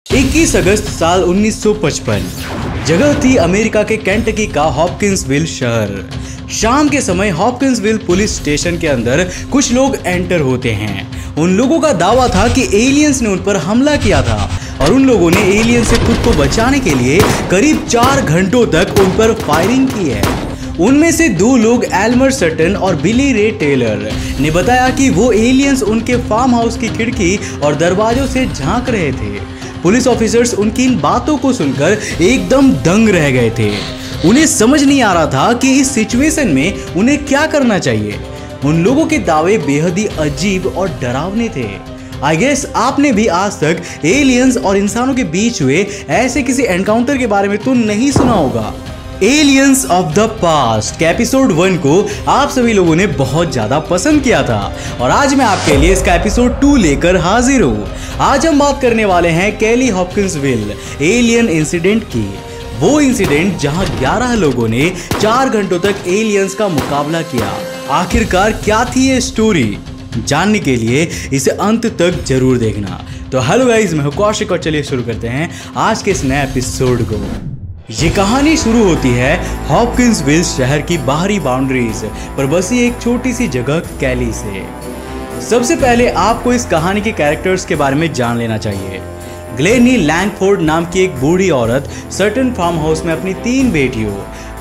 21 अगस्त साल 1955 जगह थी अमेरिका के केंटकी का हॉपकिंसविल शहर। शाम के समय हॉपकिंसविल पुलिस स्टेशन के अंदर कुछ लोग एंटर होते हैं। उन लोगों का दावा था कि एलियंस ने उन पर हमला किया था और उन लोगों ने एलियंस से खुद को बचाने के लिए करीब 4 घंटों तक उन पर फायरिंग की है। उनमें से 2 लोग एल्मर सटन और बिली रे टेलर ने बताया कि वो एलियंस उनके फार्म हाउस की खिड़की और दरवाजों से झांक रहे थे। पुलिस ऑफिसर्स उनकी इन बातों को सुनकर एकदम दंग रह गए थे। उन्हें समझ नहीं आ रहा था कि इस सिचुएशन में उन्हें क्या करना चाहिए। उन लोगों के दावे बेहद ही अजीब और डरावने थे। आई गेस आपने भी आज तक एलियंस और इंसानों के बीच हुए ऐसे किसी एनकाउंटर के बारे में तो नहीं सुना होगा। एलियंस ऑफ द पास्ट के एपिसोड 1 को आप सभी लोगों ने बहुत ज्यादा पसंद किया था और आज मैं आपके लिए इसका एपिसोड 2 लेकर हाजिर हूँ। आज हम बात करने वाले हैं केली हॉपकिंसविल एलियन इंसिडेंट की। वो इंसिडेंट जहां 11 लोगों ने 4 घंटों तक एलियंस का मुकाबला किया। आखिरकार क्या थी ये स्टोरी, जानने के लिए इसे अंत तक जरूर देखना। तो हेलो गाइस, मैं हूं कौशिक और चलिए शुरू करते हैं आज के इस नए एपिसोड को। ये कहानी शुरू होती है हॉपकिंसविल शहर की बाहरी बाउंड्रीज पर बसी एक छोटी सी जगह केली से। सबसे पहले आपको इस कहानी के कैरेक्टर्स के बारे में जान लेना चाहिए। ग्लेनी लैंगफोर्ड नाम की एक बूढ़ी औरत सटन फार्म हाउस में अपनी 3 बेटियों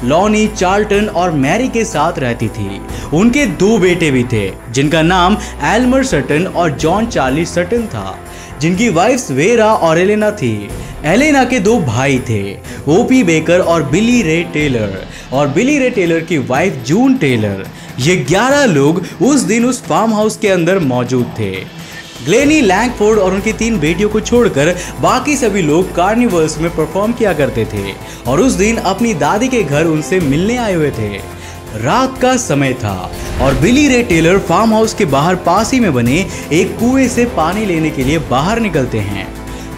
लॉनी, चार्ल्टन और मैरी के साथ रहती थी। उनके 2 बेटे भी थे जिनका नाम एल्मर सटन और जॉन चार्ली सटन था, जिनकी वाइफ्स वेरा और एलेना थी। एलेना के 2 भाई थे, ओपी बेकर और बिली रे टेलर, और बिली रे टेलर की वाइफ जून टेलर। ये 11 लोग उस दिन उस फार्म हाउस के अंदर मौजूद थे। ग्लेनी लैंगफोर्ड और उनकी 3 बेटियों को छोड़कर बाकी सभी लोग कार्निवल्स में परफॉर्म किया करते थे और उस दिन अपनी दादी के घर उनसे मिलने आए हुए थे। रात का समय था और बिली रे टेलर फार्म हाउस के बाहर पास ही में बने एक कुएं से पानी लेने के लिए बाहर निकलते हैं।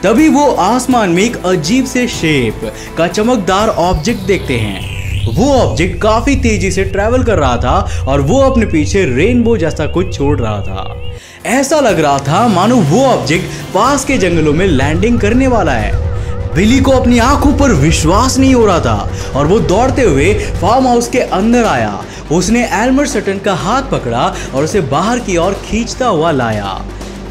तभी वो आसमान में एक अजीब से शेप का चमकदार ऑब्जेक्ट देखते हैं। वो ऑब्जेक्ट काफी तेजी से ट्रैवल कर रहा था और वो अपने पीछे रेनबो जैसा कुछ छोड़ रहा था। ऐसा लग रहा था मानो वो ऑब्जेक्ट पास के जंगलों में लैंडिंग करने वाला है। बिली को अपनी आंखों पर विश्वास नहीं हो रहा था और वो दौड़ते हुए फार्म हाउस के अंदर आया। उसने एल्मर सटन का हाथ पकड़ा और उसे बाहर की ओर खींचता हुआ लाया,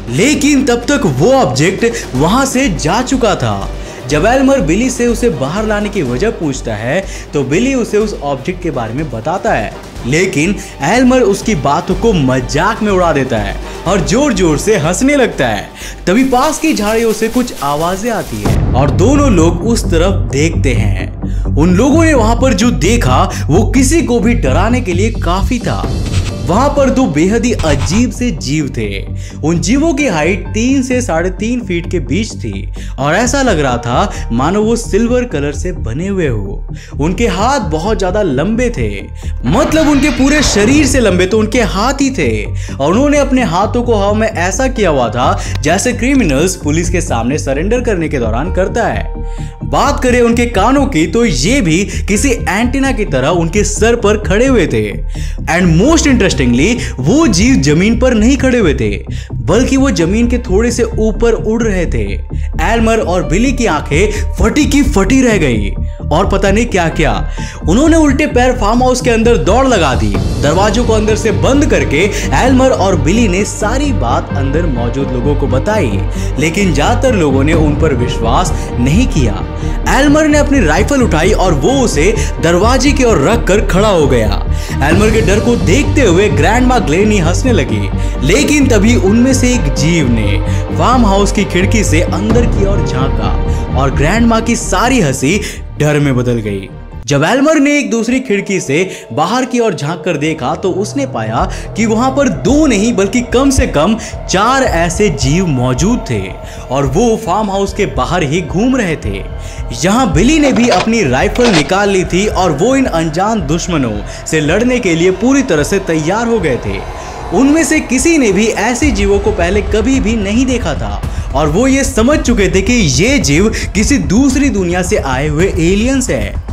लेकिन तब तक वो ऑब्जेक्ट वहां से जा चुका था। जब एल्मर बिली से उसे बाहर लाने की वजह पूछता है तो बिली उसे उस ऑब्जेक्ट के बारे में बताता है, लेकिन एल्मर उसकी बातों को मजाक में उड़ा देता है और जोर जोर से हंसने लगता है। तभी पास की झाड़ियों से कुछ आवाजें आती है और दोनों लोग उस तरफ देखते हैं। उन लोगों ने वहां पर जो देखा वो किसी को भी डराने के लिए काफी था। वहां पर 2 बेहद ही अजीब से जीव थे। उन जीवों की हाइट 3 से 3.5 फीट के बीच थी और ऐसा लग रहा था मानो वो सिल्वर कलर से बने हुए हो। उनके हाथ बहुत ज्यादा लंबे थे, मतलब उनके पूरे शरीर से लंबे तो उनके हाथ ही थे और उन्होंने अपने हाथों को हवा में ऐसा किया हुआ था जैसे क्रिमिनल्स पुलिस के सामने सरेंडर करने के दौरान करता है। बात करें उनके कानों की तो ये भी किसी एंटीना की तरह उनके सर पर खड़े हुए थे। एंड मोस्ट इंटरेस्टिंगली वो जीव जमीन पर नहीं खड़े हुए थे बल्कि वो जमीन के थोड़े से ऊपर उड़ रहे थे। एल्मर और बिली की आंखें फटी की फटी रह गई और पता नहीं क्या क्या। उन्होंने उल्टे पैर फार्म हाउस के अंदर दौड़ लगा दी। दरवाजों को अंदर से बंद करके एल्मर और बिली ने सारी बात अंदर मौजूद लोगों को बताई, लेकिन ज्यादातर लोगों ने उन पर विश्वास नहीं किया। एल्मर ने अपनी राइफल उठाई और वो उसे दरवाजे की ओर रख कर खड़ा हो गया। एल्मर के डर को देखते हुए ग्रैंडमा ग्लेनी हंसने लगी, लेकिन तभी उनमें से एक जीव ने फार्म हाउस की खिड़की से अंदर की ओर झांका और ग्रैंडमा की सारी हंसी डर में बदल गई। जब एल्मर ने एक दूसरी खिड़की से बाहर की ओर झांक कर देखा तो उसने पाया कि वहां पर 2 नहीं बल्कि कम से कम 4 ऐसे जीव मौजूद थे और वो फार्म हाउस के बाहर ही घूम रहे थे। यहाँ बिली ने भी अपनी राइफल निकाल ली थी और वो इन अनजान दुश्मनों से लड़ने के लिए पूरी तरह से तैयार हो गए थे। उनमें से किसी ने भी ऐसे जीवों को पहले कभी भी नहीं देखा था और वो ये समझ चुके थे कि ये जीव किसी दूसरी दुनिया से आए हुए एलियंस है।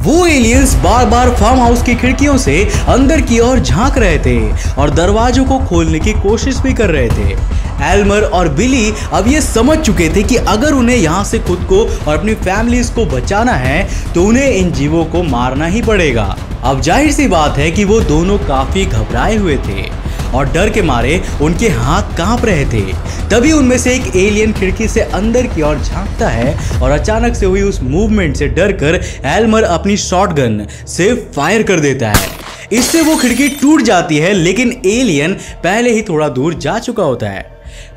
वो एलियंस बार बार फार्म हाउस की खिड़कियों से अंदर की ओर झांक रहे थे और दरवाजों को खोलने की कोशिश भी कर रहे थे। एल्मर और बिली अब ये समझ चुके थे कि अगर उन्हें यहाँ से खुद को और अपनी फैमिलीज को बचाना है तो उन्हें इन जीवों को मारना ही पड़ेगा। अब जाहिर सी बात है कि वो दोनों काफी घबराए हुए थे और डर के मारे उनके हाथ कांप रहे थे। तभी उनमें से एक एलियन खिड़की से अंदर की ओर झांकता है और अचानक से हुई उस मूवमेंट से डरकर एल्मर अपनी शॉटगन से फायर कर देता है। इससे वो खिड़की टूट जाती है, लेकिन एलियन पहले ही थोड़ा दूर जा चुका होता है।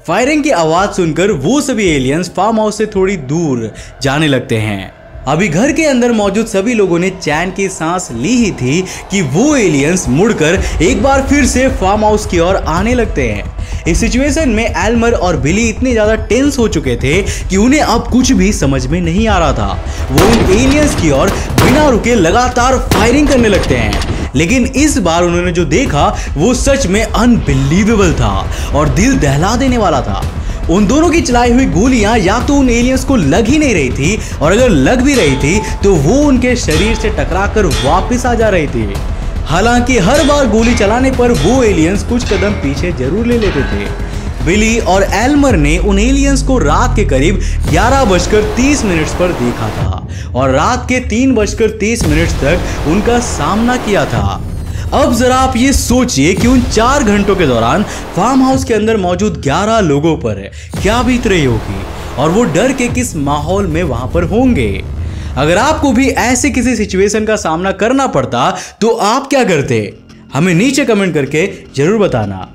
फायरिंग की आवाज सुनकर वो सभी एलियंस फार्म हाउस से थोड़ी दूर जाने लगते हैं। अभी घर के अंदर मौजूद सभी लोगों ने चैन की सांस ली ही थी कि वो एलियंस मुड़कर एक बार फिर से फार्म हाउस की ओर आने लगते हैं। इस सिचुएशन में एल्मर और बिली इतने ज्यादा टेंस हो चुके थे कि उन्हें अब कुछ भी समझ में नहीं आ रहा था। वो उन एलियंस की ओर बिना रुके लगातार फायरिंग करने लगते हैं, लेकिन इस बार उन्होंने जो देखा वो सच में अनबिलीवेबल था और दिल दहला देने वाला था। उन दोनों की चलाई हुई गोलियां या तो उन एलियंस को लग ही नहीं रही थी, और अगर लग भी रही थी तो वो उनके शरीर से टकराकर वापस आ जा रही थी। हालांकि हर बार गोली चलाने पर वो एलियंस कुछ कदम पीछे जरूर ले लेते थे। बिली और एल्मर ने उन एलियंस को रात के करीब 11:30 पर देखा था और रात के 3:30 तक उनका सामना किया था। अब जरा आप ये सोचिए कि उन 4 घंटों के दौरान फार्म हाउस के अंदर मौजूद 11 लोगों पर क्या बीत रही होगी और वो डर के किस माहौल में वहां पर होंगे। अगर आपको भी ऐसे किसी सिचुएशन का सामना करना पड़ता तो आप क्या करते? हमें नीचे कमेंट करके जरूर बताना।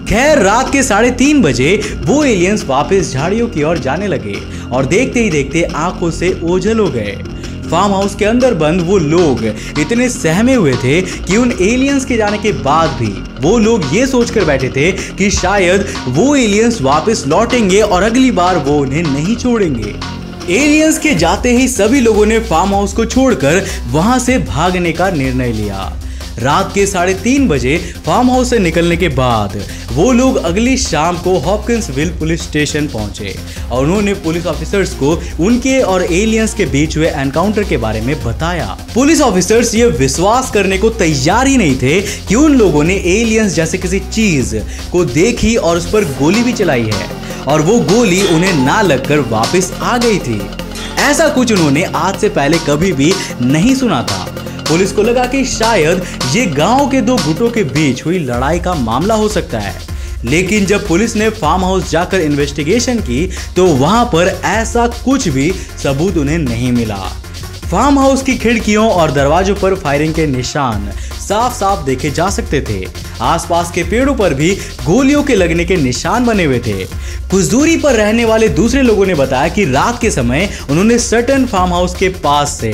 खैर, रात के 3:30 बजे वो एलियंस वापस झाड़ियों की ओर जाने लगे और देखते ही देखते आंखों से ओझल हो गए। फार्म हाउस के अंदर बंद वो लोग इतने सहमे हुए थे कि उन एलियंस के जाने के बाद भी वो लोग ये सोचकर बैठे थे कि शायद वो एलियंस वापस लौटेंगे और अगली बार वो उन्हें नहीं छोड़ेंगे। एलियंस के जाते ही सभी लोगों ने फार्म हाउस को छोड़कर वहां से भागने का निर्णय लिया। रात के 3:30 बजे फार्म हाउस से निकलने के बाद वो लोग अगली शाम को हॉपकिंसविल पुलिस स्टेशन पहुंचे और उन्होंने पुलिस ऑफिसर्स को उनके और एलियंस के बीच हुए एनकाउंटर के बारे में बताया। पुलिस ऑफिसर्स ये विश्वास करने को तैयार ही नहीं थे कि उन लोगों ने एलियंस जैसे किसी चीज को देखी और उस पर गोली भी चलाई है और वो गोली उन्हें ना लगकर वापस आ गई थी। ऐसा कुछ उन्होंने आज से पहले कभी भी नहीं सुना था। पुलिस को लगा कि शायद ये गांव के 2 गुटों के बीच हुई लड़ाई का मामला हो सकता है, लेकिन जब पुलिस ने फार्म हाउस जाकर इन्वेस्टिगेशन की तो वहां पर ऐसा कुछ भी सबूत उन्हें नहीं मिला। फार्म हाउस की खिड़कियों और दरवाजों पर फायरिंग के निशान साफ साफ देखे जा सकते थे। आसपास के पेड़ों पर भी गोलियों के लगने के निशान बने हुए थे। कुछ दूरी पर रहने वाले दूसरे लोगों ने बताया कि रात के समय उन्होंने सर्टन फार्म हाउस के पास से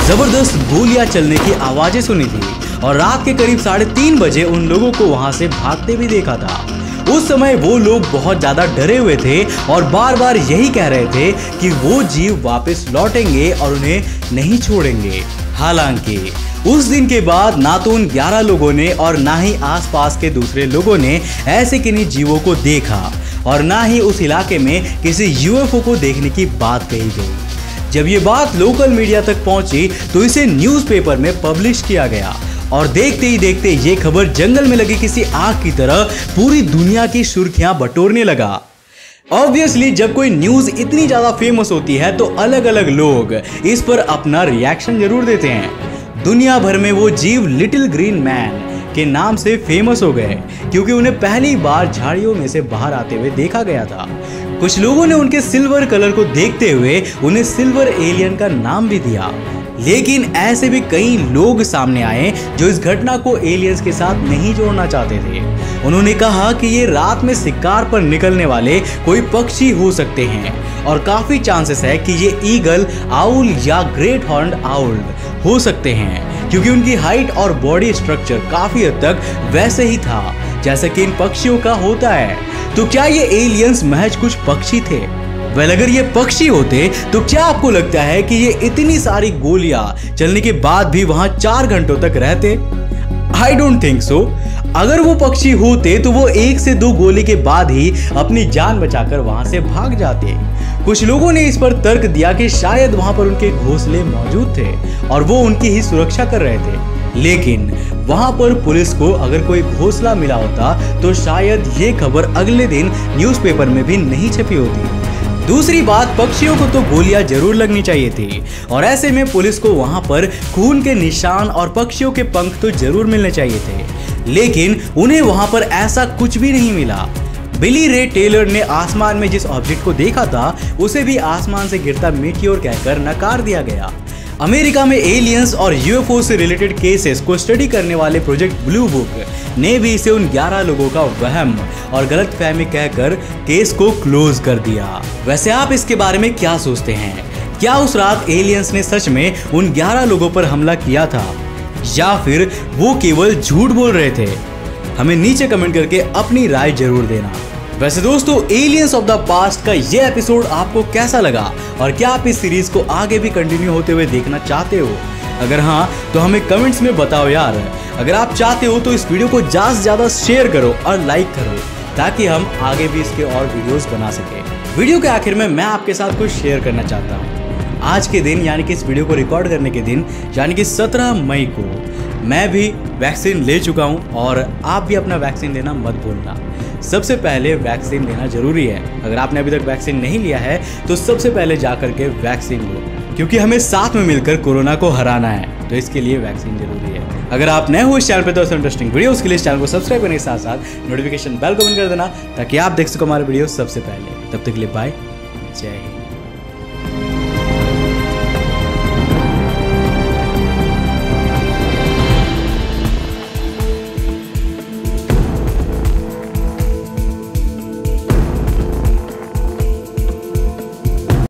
जबरदस्त गोलियां चलने की आवाजें सुनी थी और रात के करीब 3:30 बजे उन लोगों को वहां से भागते भी देखा था। उस समय वो लोग बहुत ज्यादा डरे हुए थे और बार बार यही कह रहे थे कि वो जीव वापस लौटेंगे और उन्हें नहीं छोड़ेंगे। हालांकि उस दिन के बाद ना तो उन 11 लोगों ने और ना ही आसपास के दूसरे लोगों ने ऐसे किन्हीं जीवों को देखा और ना ही उस इलाके में किसी यूएफओ को देखने की बात कही गई। जब ये बात लोकल मीडिया तक पहुंची तो इसे न्यूज़पेपर में पब्लिश किया गया और देखते ही देखते ये खबर जंगल में लगी किसी आग की तरह पूरी दुनिया की सुर्खियां बटोरने लगा। ऑब्वियसली जब कोई न्यूज इतनी ज्यादा फेमस होती है तो अलग अलग लोग इस पर अपना रिएक्शन जरूर देते हैं। दुनिया भर में वो जीव लिटिल ग्रीन मैन के नाम से फेमस हो गए क्योंकि उन्हें पहली बार झाड़ियों में से बाहर आते हुए देखा गया था। कुछ लोगों ने उनके सिल्वर कलर को देखते हुए उन्हें सिल्वर एलियन का नाम भी दिया, लेकिन ऐसे भी कई लोग सामने आए जो इस घटना को एलियंस के साथ नहीं जोड़ना चाहते थे। उन्होंने कहा कि ये रात में शिकार पर निकलने वाले कोई पक्षी हो सकते हैं और काफी चांसेस है कि ये ईगल, आउल या ग्रेट हॉर्न्ड आउल हो सकते हैं क्योंकि उनकी हाइट और बॉडी स्ट्रक्चर काफी हद तक वैसे ही था जैसे कि इन पक्षियों का होता है। तो क्या ये एलियंस महज कुछ पक्षी थे? वेल, अगर ये पक्षी होते तो क्या आपको लगता है कि ये इतनी सारी गोलियां चलने के बाद भी वहां 4 घंटों तक रहते? I don't think so. अगर वो पक्षी होते तो वो 1 से 2 गोली के बाद ही अपनी जान बचाकर वहां से भाग जाते। कुछ लोगों ने इस पर तर्क दिया कि शायद वहां पर उनके घोंसले मौजूद थे और वो उनकी ही सुरक्षा कर रहे थे। लेकिन वहां पर पुलिस को अगर कोई घोंसला मिला होता तो शायद ये खबर अगले दिन न्यूज़पेपर में भी नहीं छपी होती। दूसरी बात, पक्षियों को तो गोलियां जरूर लगनी चाहिए थी और ऐसे में पुलिस को वहां पर खून के निशान और पक्षियों के पंख तो जरूर मिलने चाहिए थे, लेकिन उन्हें वहां पर ऐसा कुछ भी नहीं मिला। बिली रे टेलर ने आसमान में जिस ऑब्जेक्ट को देखा था उसे भी आसमान से गिरता मीटियोर कहकर नकार दिया गया। अमेरिका में एलियंस और यूएफओ से रिलेटेड केसेस को स्टडी करने वाले प्रोजेक्ट ब्लू बुक ने भी इसे उन 11 लोगों का वहम और गलतफहमी कहकर केस को क्लोज कर दिया। वैसे आप इसके बारे में क्या सोचते हैं? क्या उस रात एलियंस ने सच में उन 11 लोगों पर हमला किया था या फिर वो केवल झूठ बोल रहे थे? हमें नीचे कमेंट करके अपनी राय जरूर देना। वैसे दोस्तों, एलियंस ऑफ द पास्ट का ये एपिसोड आपको कैसा लगा और क्या आप इस सीरीज को आगे भी कंटिन्यू होते हुए देखना चाहते हो? अगर हाँ तो हमें कमेंट्स में बताओ यार। अगर आप चाहते हो तो इस वीडियो को ज़्यादा से ज़्यादा शेयर करो और लाइक करो ताकि हम आगे भी इसके और वीडियोस बना सकें। वीडियो के आखिर में मैं आपके साथ कुछ शेयर करना चाहता हूँ। आज के दिन यानी कि इस वीडियो को रिकॉर्ड करने के दिन यानी कि 17 मई को मैं भी वैक्सीन ले चुका हूँ और आप भी अपना वैक्सीन लेना मत भूलना। सबसे पहले वैक्सीन लेना जरूरी है। अगर आपने अभी तक वैक्सीन नहीं लिया है तो सबसे पहले जाकर के वैक्सीन लो, क्योंकि हमें साथ में मिलकर कोरोना को हराना है, तो इसके लिए वैक्सीन जरूरी है। अगर आप नए हो इस चैनल पे तो इंटरेस्टिंग वीडियोस के लिए इस चैनल को सब्सक्राइब करने के साथ साथ नोटिफिकेशन बेल को बंद कर देना ताकि आप देख सको हमारे वीडियो सबसे पहले। तब तक के लिए बाय, जय हिंद।